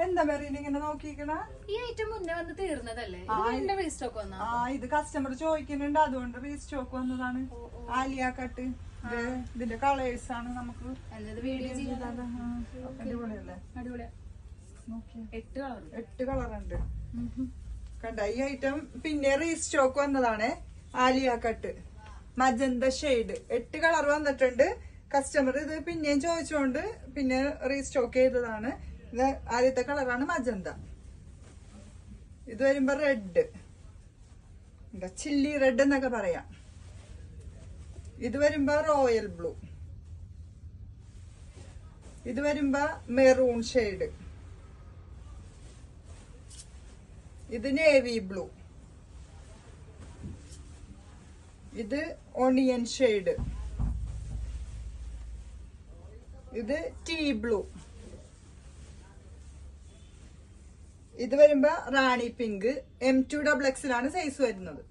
എന്താ മെറീൻ ഇങ്ങനെ നോക്കിക്കണ? ഈ ഐറ്റം മുന്നേ വന്ന് തീർന്നതല്ലേ? റീസ്റ്റോക്ക് വന്ന? ഇത് കസ്റ്റമർ ചോദിക്കുന്നുണ്ട്, അതുകൊണ്ട് റീസ്റ്റോക്ക് വന്നതാണ്. ആലിയ കട്ട് ഇതിന്റെ കളേഴ്സ് ആണ്. നമുക്ക് അടിപൊളിയല്ലേ? അടിപൊളിയാ. 8 കളറുണ്ട് കണ്ട. ഈ ഐറ്റം പിന്നെ റീസ്റ്റോക്ക് വന്നതാണ്. Alia cut magenta shade 8 colour വന്നിട്ടുണ്ട്. കസ്റ്റമർ ഇത് പിന്നെയും ചോദിച്ചോണ്ട് പിന്നെ റീസ്റ്റോക്ക് ചെയ്തതാണ്. ഇത് ആദ്യത്തെ കളറാണ് മജന്ത. ഇത് വരുമ്പോ റെഡ്, ചില്ലി റെഡ് എന്നൊക്കെ പറയാം. ഇത് വരുമ്പോ റോയൽ ബ്ലൂ. ഇത് വരുമ്പോ മെറൂൺ ഷെയ്ഡ്. ഇത് നേവി ബ്ലൂ. ഇത് ഓണിയൻ ഷെയ്ഡ്. ഇത് ടീ ബ്ലൂ. ഇത് വരുമ്പോ റാണി പിങ്ക്. M2XX സൈസ് വരുന്നത്.